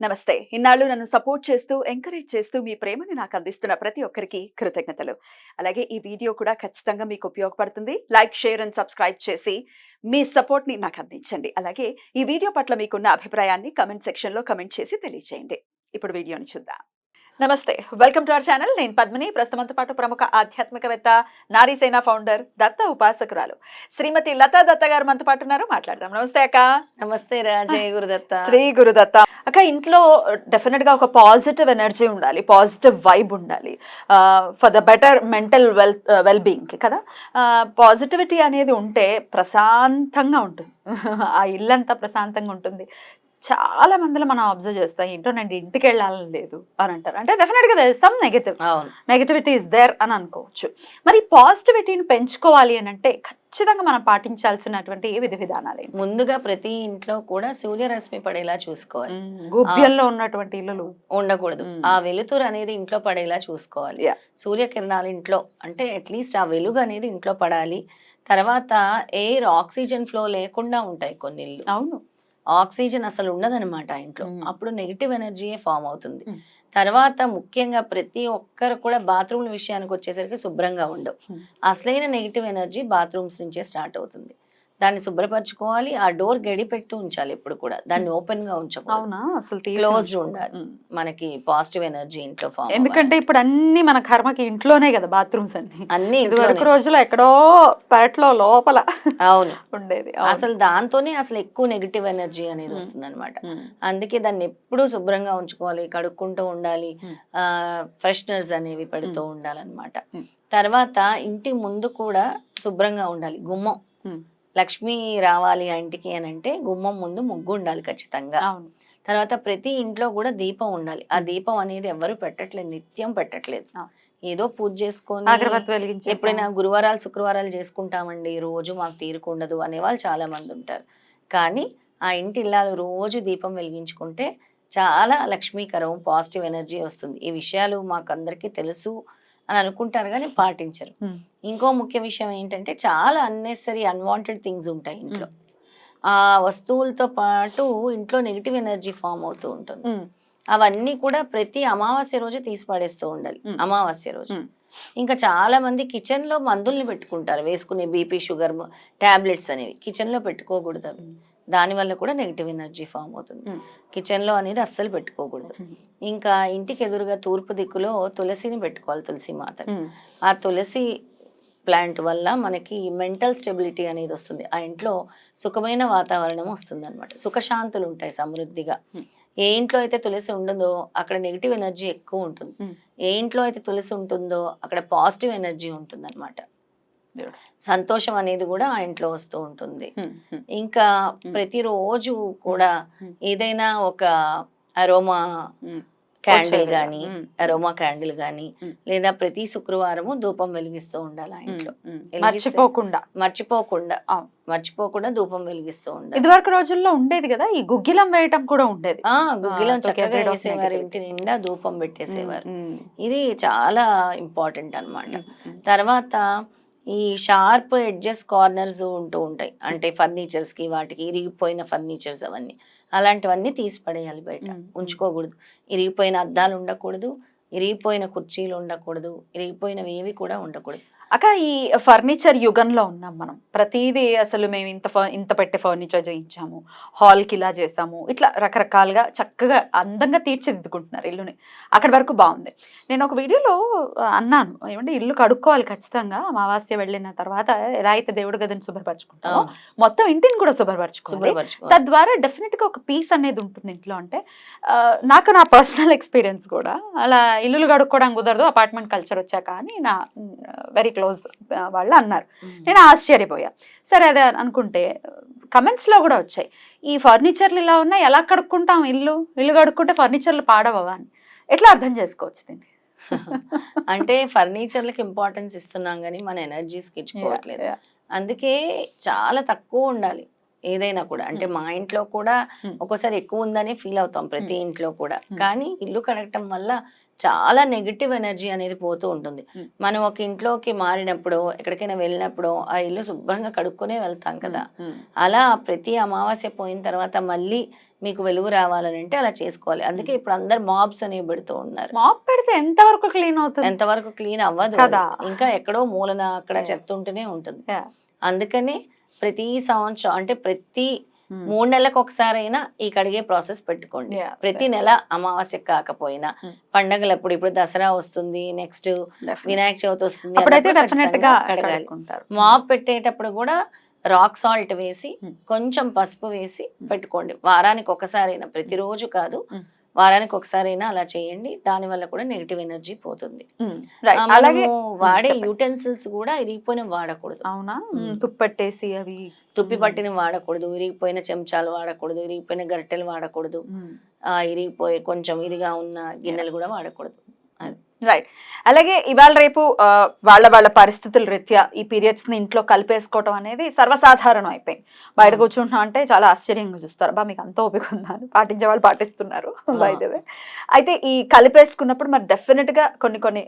నమస్తే. ఇన్నాళ్ళు నన్ను సపోర్ట్ చేస్తూ, ఎంకరేజ్ చేస్తూ మీ ప్రేమని నాకు అందిస్తున్న ప్రతి ఒక్కరికి కృతజ్ఞతలు. అలాగే ఈ వీడియో కూడా ఖచ్చితంగా మీకు ఉపయోగపడుతుంది. లైక్, షేర్ అండ్ సబ్స్క్రైబ్ చేసి మీ సపోర్ట్‌ని నాకు అందించండి. అలాగే ఈ వీడియో పట్ల మీకున్న అభిప్రాయాన్ని కామెంట్ సెక్షన్‌లో కామెంట్ చేసి తెలియజేయండి. ఇప్పుడు వీడియోని చూద్దాం. నమస్తే. Welcome to our channel. నేను పద్మిని. ప్రస్తుతంతో పాటు ప్రముఖ ఆధ్యాత్మికవేత్త, నారీసేన ఫౌండర్, దత్త ఉపాసకురాలు శ్రీమతి లతా దత్త గారు మనతో పాటు ఉన్నారు. మాట్లాడదాం. నమస్తే అక్క. నమస్తే రాజయ్య గురుదత్త. శ్రీ గురుదత్త. అక్క, ఇంట్లో డెఫినెట్ గా ఒక పాజిటివ్ ఎనర్జీ ఉండాలి, పాజిటివ్ వైబ్ ఉండాలి for the better mental well being కదా. పాజిటివిటీ అనేది ఉంటే ప్రశాంతంగా ఉంటుంది. ఆ ఇల్లంతా ప్రశాంతంగా ఉంటుంది. చాలా మందిలో మనం అబ్జర్వ్ చేస్తాం, ఏంటో నేను ఇంటికి వెళ్ళాలని లేదు అని అంటారు. అంటే డెఫినెట్గా సమ్ నెగటివిటీ ఇస్ దేర్ అని అనుకోవచ్చు. మరి పాజిటివిటీని పెంచుకోవాలి అని అంటే ఖచ్చితంగా మనం పాటించాల్సినటువంటి విధి విధానాలు ముందుగా ప్రతి ఇంట్లో కూడా సూర్యరశ్మి పడేలా చూసుకోవాలి. గుబ్బియంలో ఉన్నటువంటి ఇల్లులు ఉండకూడదు. ఆ వెలుతురు అనేది ఇంట్లో పడేలా చూసుకోవాలి. సూర్యకిరణాలు ఇంట్లో అంటే అట్లీస్ట్ ఆ వెలుగు అనేది ఇంట్లో పడాలి. తర్వాత ఎయిర్ ఆక్సిజన్ ఫ్లో లేకుండా ఉంటాయి కొన్ని ఇల్లు. అవును, ఆక్సిజన్ అసలు ఉండదన్నమాట ఇంట్లో. అప్పుడు నెగిటివ్ ఎనర్జీయే ఫామ్ అవుతుంది. తర్వాత ముఖ్యంగా ప్రతి ఒక్కరు కూడా బాత్రూమ్ల విషయానికి వచ్చేసరికి శుభ్రంగా ఉండవు. అసలైన నెగిటివ్ ఎనర్జీ బాత్రూమ్స్ నుంచే స్టార్ట్ అవుతుంది. దాన్ని శుభ్రపరచుకోవాలి. ఆ డోర్ గడి పెట్టి ఉంచాలి ఎప్పుడు కూడా. దాన్ని ఓపెన్ గా ఉంచకూడదు, క్లోజ్డ్ ఉండాలి. మనకి పాజిటివ్ ఎనర్జీ ఇంట్లో ఫామ్. ఎందుకంటే ఇప్పుడు అన్ని మన కర్మకి ఇంట్లోనే కదా బాత్రూమ్స్ అన్ని ఇదివరకు రోజుల్లో ఎక్కడో పెరట్లో లోపల అవును ఉండేది. అసలు దాంతోనే అసలు ఎక్కువ నెగిటివ్ ఎనర్జీ అనేది వస్తుంది అనమాట. అందుకే దాన్ని ఎప్పుడూ శుభ్రంగా ఉంచుకోవాలి, కడుక్కుంటూ ఉండాలి, ఫ్రెషనర్స్ అనేవి పెడుతూ ఉండాలన్నమాట. తర్వాత ఇంటి ముందు కూడా శుభ్రంగా ఉండాలి. గుమ్మం, లక్ష్మి రావాలి ఆ ఇంటికి అని అంటే గుమ్మం ముందు ముగ్గు ఉండాలి ఖచ్చితంగా. తర్వాత ప్రతి ఇంట్లో కూడా దీపం ఉండాలి. ఆ దీపం అనేది ఎవరు పెట్టట్లేదు, నిత్యం పెట్టట్లేదు. ఏదో పూజ చేసుకొని ఎప్పుడైనా గురువారాలు శుక్రవారాలు చేసుకుంటామండి, రోజు మాకు తీరుకుండదు అనే వాళ్ళు చాలా మంది ఉంటారు. కానీ ఆ ఇంటి ఇల్లాలు రోజు దీపం వెలిగించుకుంటే చాలా లక్ష్మీకరం, పాజిటివ్ ఎనర్జీ వస్తుంది. ఈ విషయాలు మాకు అందరికీ తెలుసు అని అనుకుంటారు కానీ పాటించరు. ఇంకో ముఖ్య విషయం ఏంటంటే చాలా అన్నెసరీ అన్వాంటెడ్ థింగ్స్ ఉంటాయి ఇంట్లో. ఆ వస్తువులతో పాటు ఇంట్లో నెగిటివ్ ఎనర్జీ ఫామ్ అవుతూ ఉంటుంది. అవన్నీ కూడా ప్రతి అమావాస్య రోజు తీసి పడేస్తూ ఉండాలి. అమావాస్య రోజు ఇంకా చాలా మంది కిచెన్ లో మందుల్ని పెట్టుకుంటారు, వేసుకునే బీపీ షుగర్ టాబ్లెట్స్ అనేవి కిచెన్ లో పెట్టుకోకూడదు. అవి దానివల్ల కూడా నెగిటివ్ ఎనర్జీ ఫామ్ అవుతుంది. కిచెన్ లో అనేది అస్సలు పెట్టుకోకూడదు. ఇంకా ఇంటికి ఎదురుగా తూర్పు దిక్కులో తులసిని పెట్టుకోవాలి, తులసి మాత. ఆ తులసి ప్లాంట్ వల్ల మనకి మెంటల్ స్టెబిలిటీ అనేది వస్తుంది. ఆ ఇంట్లో సుఖమైన వాతావరణం వస్తుంది అనమాట. సుఖశాంతులు ఉంటాయి సమృద్ధిగా. ఏ ఇంట్లో అయితే తులసి ఉండదో అక్కడ నెగిటివ్ ఎనర్జీ ఎక్కువ ఉంటుంది. ఏ ఇంట్లో అయితే తులసి ఉంటుందో అక్కడ పాజిటివ్ ఎనర్జీ ఉంటుంది అనమాట. సంతోషం అనేది కూడా ఆ ఇంట్లో వస్తూ ఉంటుంది. ఇంకా ప్రతిరోజు కూడా ఏదైనా ఒక అరోమా క్యాండిల్ గాని, అరోమా క్యాండిల్ గాని, లేదా ప్రతి శుక్రవారము ధూపం వెలిగిస్తూ ఉండాలి ఆ ఇంట్లో. మర్చిపోకుండా ధూపం వెలిగిస్తూ ఉండాలి. ఇదివరకు రోజుల్లో ఉండేది కదా ఈ గుగ్గిలం వేయటం కూడా ఉండేది. గుగ్గిలం చక్కగా వేసేవారు, ఇంటి నిండా ధూపం పెట్టేసేవారు. ఇది చాలా ఇంపార్టెంట్ అన్నమాట. తర్వాత ఈ షార్ప్ ఎడ్జెస్ కార్నర్స్ ఉంటూ ఉంటాయి, అంటే ఫర్నిచర్స్ కి వాటికి ఇరిగిపోయిన ఫర్నిచర్స్ అవన్నీ అలాంటివన్నీ తీసి పడేయాలి, బయట ఉంచుకోకూడదు. ఇరిగిపోయిన అద్దాలు ఉండకూడదు, ఇరిగిపోయిన కుర్చీలు ఉండకూడదు, ఇరిగిపోయినవి ఏవి కూడా ఉండకూడదు. అక్క, ఈ ఫర్నిచర్ యుగంలో ఉన్నాం మనం. ప్రతిదీ అసలు మేము ఇంత పెట్టి ఫర్నిచర్ చేయించాము, హాల్కి ఇలా చేసాము, ఇట్లా రకరకాలుగా చక్కగా అందంగా తీర్చిదిద్దుకుంటున్నారు ఇల్లుని. అక్కడి వరకు బాగుంది. నేను ఒక వీడియోలో అన్నాను, ఏమంటే ఇల్లు కడుక్కోవాలి ఖచ్చితంగా, అమావాస్య వెళ్ళిన తర్వాత ఎలా అయితే దేవుడి గదిని శుభ్రపరచుకుంటామో మొత్తం ఇంటిని కూడా శుభ్రపరచుకోవాలి. తద్వారా డెఫినెట్గా ఒక పీస్ అనేది ఉంటుంది ఇంట్లో. అంటే నాకు నా పర్సనల్ ఎక్స్పీరియన్స్ కూడా, అలా ఇల్లులు కడుక్కోవడానికి కుదరదు అపార్ట్మెంట్ కల్చర్ వచ్చాక అని నా వెరీ క్లోజ్ వాళ్ళు అన్నారు. నేను ఆశ్చర్యపోయా. సరే అదే అనుకుంటే కమెంట్స్లో కూడా వచ్చాయి, ఈ ఫర్నిచర్లు ఇలా ఉన్నాయి, ఎలా కడుక్కుంటాం ఇల్లు కడుక్కుంటే ఫర్నిచర్లు పాడవా అని. ఎట్లా అర్థం చేసుకోవచ్చు దీన్ని? అంటే ఫర్నిచర్లకు ఇంపార్టెన్స్ ఇస్తున్నాం కానీ మన ఎనర్జీస్కి ఇచ్చుకోవట్లేదు. అందుకే చాలా తక్కువ ఉండాలి. ఏదైనా కూడా. అంటే మా ఇంట్లో కూడా Hmm. ఒక్కోసారి ఎక్కువ ఉందని ఫీల్ అవుతాం ప్రతి ఇంట్లో కూడా. Hmm. కానీ ఇల్లు కడగటం వల్ల చాలా నెగిటివ్ ఎనర్జీ అనేది పోతూ ఉంటుంది. Hmm. మనం ఒక ఇంట్లోకి మారినప్పుడు ఎక్కడికైనా వెళ్ళినప్పుడు ఆ ఇల్లు శుభ్రంగా కడుక్కునే వెళ్తాం కదా. అలా ప్రతి అమావాస్య పోయిన తర్వాత మళ్ళీ మీకు వెలుగు రావాలని అలా చేసుకోవాలి. అందుకే ఇప్పుడు అందరు మాబ్స్ అనేవి పెడుతూ ఉన్నారు. మాప్ పెడితే ఎంత వరకు క్లీన్ అవుతుంది ఎంతవరకు క్లీన్ అవ్వదు కదా. అది. ఇంకా ఎక్కడో మూలన అక్కడ చెత్త ఉంటూనే ఉంటుంది. Yeah. అందుకని ప్రతి సంవత్సరం అంటే ప్రతి Hmm. 3 నెలలకు ఒకసారైనా ఈ కడిగే ప్రాసెస్ పెట్టుకోండి. Yeah. ప్రతి నెల అమావాస్య కాకపోయినా Hmm. పండగలప్పుడు ఇప్పుడు దసరా వస్తుంది, నెక్స్ట్ Definitely. వినాయక చవితి వస్తుంది, అప్పుడైతే అన్నప్పుడు డెఫినెట్ ఖచ్చితంగా గా కడగాలి. కడుక్కుంటారు. మాప్ పెట్టేటప్పుడు కూడా రాక్ సాల్ట్ వేసి Hmm. కొంచెం పసుపు వేసి పెట్టుకోండి. వారానికి ఒకసారైనా, ప్రతిరోజు కాదు, Hmm. వారానికి ఒకసారైనా అలా చేయండి. దాని వల్ల కూడా నెగిటివ్ ఎనర్జీ పోతుంది. Right. అలాగే మనము వాడే చెప్పండి. యూటెన్సిల్స్ కూడా ఇరిగిపోయిన వాడకూడదు. అవునా తుప్పట్టేసి అవి తుప్పి పట్టిన వాడకూడదు, ఇరిగిపోయిన చెంచాలు వాడకూడదు, ఇరిగిపోయిన గరిటెలు వాడకూడదు, ఇరిగిపోయి కొంచెం ఇదిగా ఉన్న గిన్నెలు కూడా వాడకూడదు. అది రైట్. అలాగే ఇవాళ రేపు వాళ్ళ పరిస్థితుల రీత్యా ఈ పీరియడ్స్ ని ఇంట్లో కలిపేసుకోవటం అనేది సర్వసాధారణం అయిపోయింది. బయట కూర్చుంటున్నా అంటే చాలా ఆశ్చర్యంగా చూస్తారు, బా మీకు అంత ఓపిక ఉందా అని. పాటించే వాళ్ళు పాటిస్తున్నారు బై ద వే. అయితే ఈ కలిపేసుకున్నప్పుడు మరి డెఫినెట్ గా కొన్ని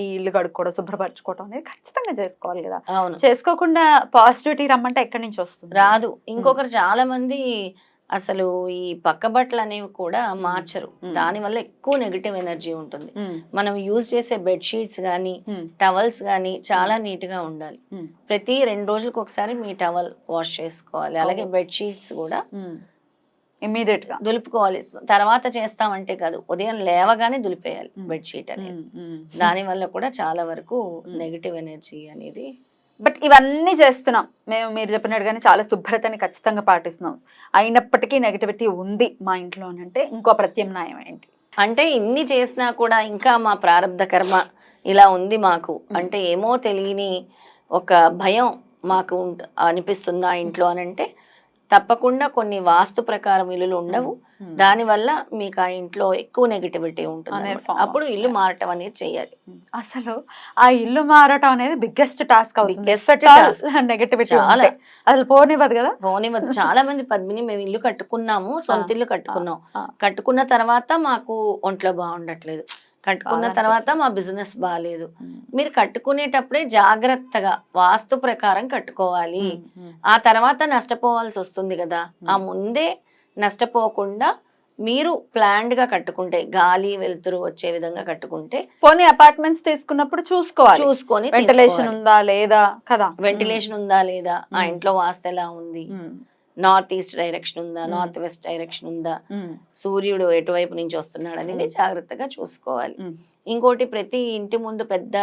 ఈ ఇల్లు కడుక్కోవడం, శుభ్రపరచుకోవడం అనేది ఖచ్చితంగా చేసుకోవాలి కదా. అవును, చేసుకోకుండా పాజిటివిటీ రమ్మంటే ఎక్కడి నుంచి వస్తుంది? రాదు. ఇంకొకరు చాలా మంది అసలు ఈ పక్క బట్టలు అనేవి కూడా మార్చరు. దానివల్ల ఎక్కువ నెగిటివ్ ఎనర్జీ ఉంటుంది. మనం యూజ్ చేసే బెడ్షీట్స్ కానీ టవల్స్ కానీ చాలా నీట్ గా ఉండాలి. ప్రతి 2 రోజులకు ఒకసారి మీ టవల్ వాష్ చేసుకోవాలి. అలాగే బెడ్షీట్స్ కూడా ఇమ్మీడియట్ గా దులుపుకోవాలి. తర్వాత చేస్తామంటే కాదు, ఉదయం లేవగానే దులిపేయాలి బెడ్షీట్ అనేది. దాని వల్ల కూడా చాలా వరకు నెగిటివ్ ఎనర్జీ అనేది. బట్ ఇవన్నీ చేస్తున్నాం మేము, మీరు చెప్పినట్టుగానే చాలా శుభ్రతని ఖచ్చితంగా పాటిస్తున్నాం, అయినప్పటికీ నెగటివిటీ ఉంది మా ఇంట్లో అని అంటే ఇంకో ప్రత్యామ్నాయం ఏంటి? అంటే ఇన్ని చేసినా కూడా ఇంకా మా ప్రారంధ కర్మ ఇలా ఉంది మాకు అంటే ఏమో తెలియని ఒక భయం మాకు అనిపిస్తుందా ఇంట్లో అని అంటే తప్పకుండా కొన్ని వాస్తు ప్రకారం ఇల్లులు ఉండవు. దానివల్ల మీకు ఆ ఇంట్లో ఎక్కువ నెగిటివిటీ ఉంటుంది. అప్పుడు ఇల్లు మారటం అనేది చెయ్యాలి. అసలు ఆ ఇల్లు మారటం అనేది బిగ్గెస్ట్ టాస్క్ అవుతుంది. నెగటివిటీ చాలా అసలు పోనివ్వదు కదా. పోనివ్వదు. చాలా మంది పద్మిని మేము ఇల్లు కట్టుకున్నాము, సొంత ఇల్లు కట్టుకున్నాం, కట్టుకున్న తర్వాత మాకు ఒంట్లో బాగుండట్లేదు, కట్టుకున్న తర్వాత మా బిజినెస్ బాగాలేదు. మీరు కట్టుకునేటప్పుడే జాగ్రత్తగా వాస్తు ప్రకారం కట్టుకోవాలి. ఆ తర్వాత నష్టపోవాల్సి వస్తుంది కదా. ఆ ముందే నష్టపోకుండా మీరు ప్లాన్డ్ గా కట్టుకుంటే, గాలి వెలుతురు వచ్చే విధంగా కట్టుకుంటే, పోనీ అపార్ట్మెంట్స్ తీసుకున్నప్పుడు చూసుకొని వెంటిలేషన్ ఉందా లేదా కదా, వెంటిలేషన్ ఉందా లేదా, ఆ ఇంట్లో వాస్తు ఎలా ఉంది, నార్త్ ఈస్ట్ డైరెక్షన్ ఉందా, నార్త్ వెస్ట్ డైరెక్షన్ ఉందా, సూర్యుడు ఎటువైపు నుంచి వస్తున్నాడు అనేది జాగ్రత్తగా చూసుకోవాలి. ఇంకోటి, ప్రతి ఇంటి ముందు పెద్ద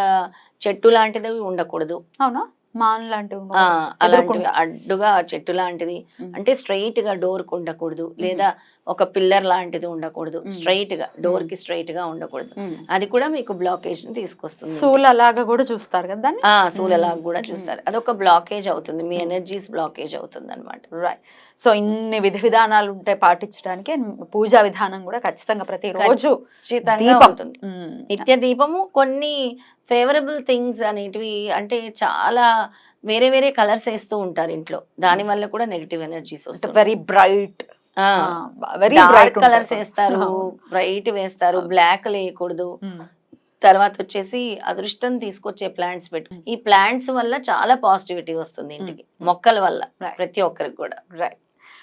చెట్టు లాంటిది ఉండకూడదు. అవునా, మాన్ లాంటివి అలాంటివి అడ్డుగా చెట్టు లాంటిది అంటే స్ట్రైట్ గా డోర్ కు ఉండకూడదు, లేదా ఒక పిల్లర్ లాంటిది ఉండకూడదు, స్ట్రైట్ గా డోర్ కి స్ట్రైట్ గా ఉండకూడదు. అది కూడా మీకు బ్లాకేజ్ ని తీసుకొస్తుంది. సూలలాగా కూడా చూస్తారు కదా దాన్ని. సూలలాగా కూడా చూస్తారు. అదొక బ్లాకేజ్ అవుతుంది, మీ ఎనర్జీస్ బ్లాకేజ్ అవుతుంది అనమాట. రైట్. సో ఇన్ని విధానాలు ఉంటాయి పాటించడానికి. పూజా విధానం కూడా ఖచ్చితంగా ప్రతిరోజు ఉంటుంది. నిత్య దీపము, కొన్ని ఫేవరబుల్ థింగ్స్ అనేటివి అంటే చాలా వేరే వేరే కలర్స్ వేస్తూ ఉంటారు ఇంట్లో. దాని వల్ల కూడా నెగిటివ్ ఎనర్జీస్ వస్తాయి. వెరీ బ్రైట్, డార్క్ కలర్స్ వేస్తారు, బ్రైట్ వేస్తారు, బ్లాక్ వేయకూడదు. తర్వాత వచ్చేసి అదృష్టం తీసుకొచ్చే ప్లాంట్స్ పెట్టు. ఈ ప్లాంట్స్ వల్ల చాలా పాజిటివిటీ వస్తుంది ఇంటికి, మొక్కల వల్ల ప్రతి ఒక్కరికి కూడా. రైట్.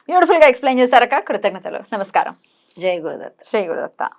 బ్యూటిఫుల్ గా ఎక్స్ప్లెయిన్ చేశారక్క, కృతజ్ఞతలు. నమస్కారం. జై గురుదత్త. శ్రీ గురుదత్త.